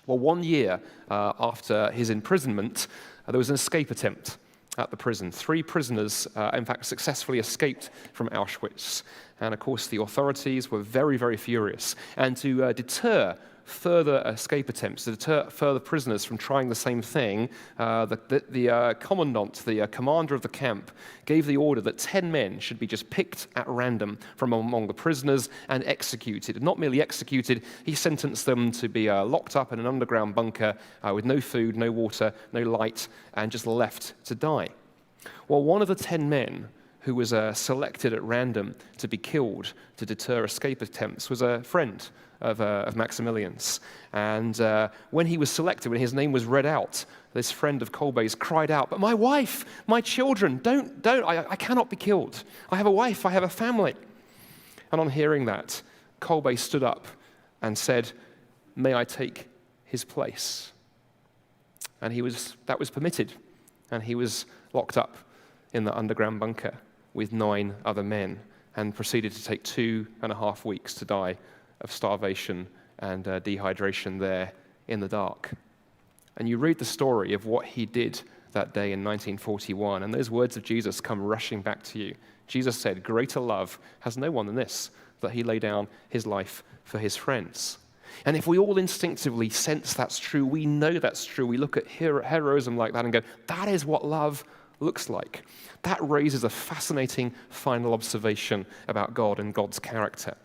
Well, 1 year after his imprisonment, there was an escape attempt at the prison. 3 prisoners, in fact, successfully escaped from Auschwitz. And of course, the authorities were very, very furious. And to deter further escape attempts, to deter further prisoners from trying the same thing, the commandant, the commander of the camp, gave the order that 10 men should be just picked at random from among the prisoners and executed. Not merely executed, he sentenced them to be locked up in an underground bunker with no food, no water, no light, and just left to die. Well, one of the 10 men who was selected at random to be killed to deter escape attempts was a friend of Maximilian's. And when he was selected, when his name was read out, this friend of Kolbe's cried out, "But my wife, my children, don't, I cannot be killed. I have a wife, I have a family." And on hearing that, Kolbe stood up and said, "May I take his place?" And that was permitted. and he was locked up in the underground bunker with 9 other men and proceeded to take 2.5 weeks to die of starvation and dehydration there in the dark. And you read the story of what he did that day in 1941, and those words of Jesus come rushing back to you. Jesus said, "Greater love has no one than this, that he lay down his life for his friends." And if we all instinctively sense that's true, we know that's true, we look at heroism like that and go, that is what love looks like. That raises a fascinating final observation about God and God's character.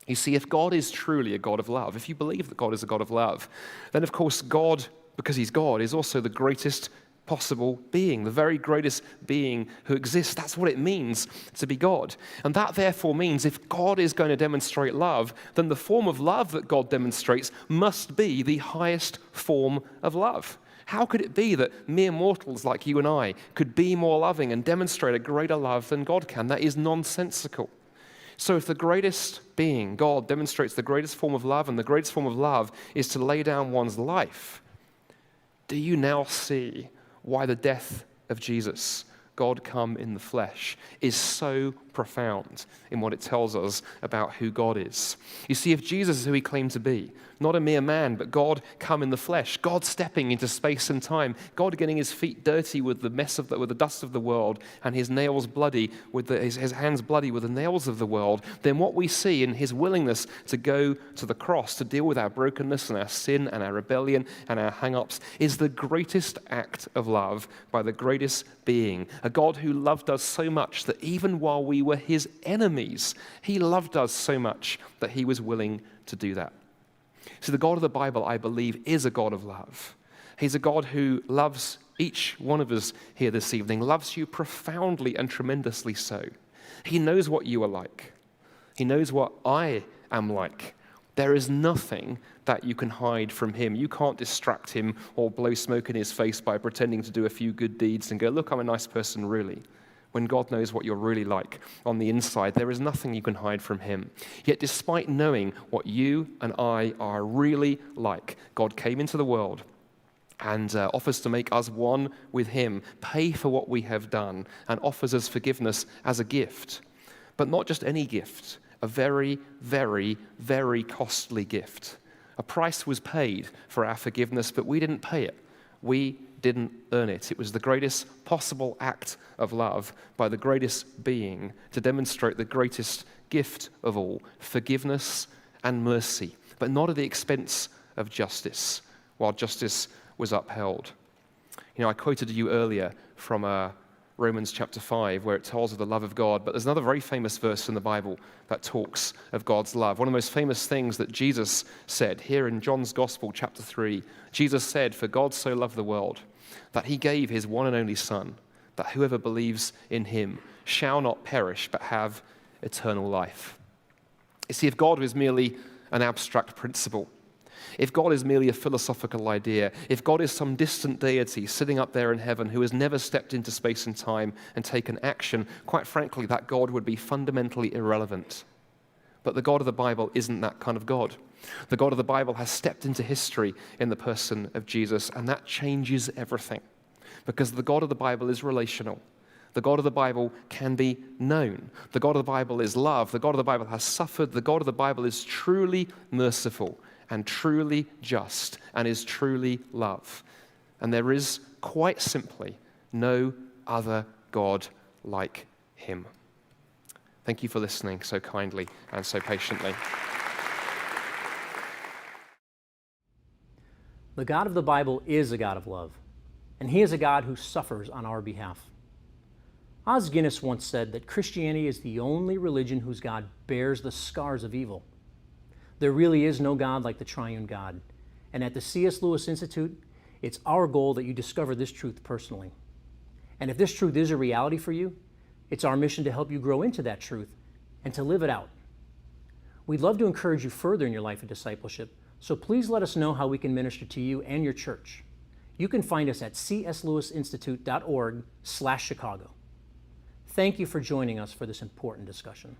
You see, if God is truly a God of love, if you believe that God is a God of love, then of course God, because he's God, is also the greatest possible being, the very greatest being who exists. That's what it means to be God. And that therefore means if God is going to demonstrate love, then the form of love that God demonstrates must be the highest form of love. How could it be that mere mortals like you and I could be more loving and demonstrate a greater love than God can? That is nonsensical. So if the greatest being, God, demonstrates the greatest form of love, and the greatest form of love is to lay down one's life, do you now see why the death of Jesus, God come in the flesh, is so profound in what it tells us about who God is? You see, if Jesus is who he claimed to be, not a mere man, but God come in the flesh, God stepping into space and time, God getting his feet dirty with the with the dust of the world, and his nails bloody with his hands bloody with the nails of the world, then what we see in his willingness to go to the cross to deal with our brokenness and our sin and our rebellion and our hang-ups is the greatest act of love by the greatest being, a God who loved us so much that even while we were his enemies, he loved us so much that he was willing to do that. So the God of the Bible, I believe, is a God of love. He's a God who loves each one of us here this evening, loves you profoundly and tremendously so. He knows what you are like. He knows what I am like. There is nothing that you can hide from him. You can't distract him or blow smoke in his face by pretending to do a few good deeds and go, look, I'm a nice person, really. When God knows what you're really like on the inside, there is nothing you can hide from him. Yet despite knowing what you and I are really like, God came into the world and offers to make us one with him, pay for what we have done, and offers us forgiveness as a gift. But not just any gift, a very, very, very costly gift. A price was paid for our forgiveness, but we didn't pay it. We didn't earn it. It was the greatest possible act of love by the greatest being to demonstrate the greatest gift of all, forgiveness and mercy, but not at the expense of justice, while justice was upheld. You know, I quoted to you earlier from Romans chapter 5, where it tells of the love of God, but there's another very famous verse in the Bible that talks of God's love. One of the most famous things that Jesus said here in John's Gospel, chapter 3, Jesus said, "For God so loved the world, that he gave his one and only Son, that whoever believes in him shall not perish, but have eternal life." You see, if God was merely an abstract principle, if God is merely a philosophical idea, if God is some distant deity sitting up there in heaven who has never stepped into space and time and taken action, quite frankly, that God would be fundamentally irrelevant. But the God of the Bible isn't that kind of God. The God of the Bible has stepped into history in the person of Jesus, and that changes everything. Because the God of the Bible is relational. The God of the Bible can be known. The God of the Bible is love. The God of the Bible has suffered. The God of the Bible is truly merciful and truly just and is truly love. And there is quite simply no other God like him. Thank you for listening so kindly and so patiently. The God of the Bible is a God of love, and he is a God who suffers on our behalf. Os Guinness once said that Christianity is the only religion whose God bears the scars of evil. There really is no God like the triune God, and at the C.S. Lewis Institute, it's our goal that you discover this truth personally. And if this truth is a reality for you, it's our mission to help you grow into that truth and to live it out. We'd love to encourage you further in your life of discipleship, so please let us know how we can minister to you and your church. You can find us at cslewisinstitute.org/Chicago. Thank you for joining us for this important discussion.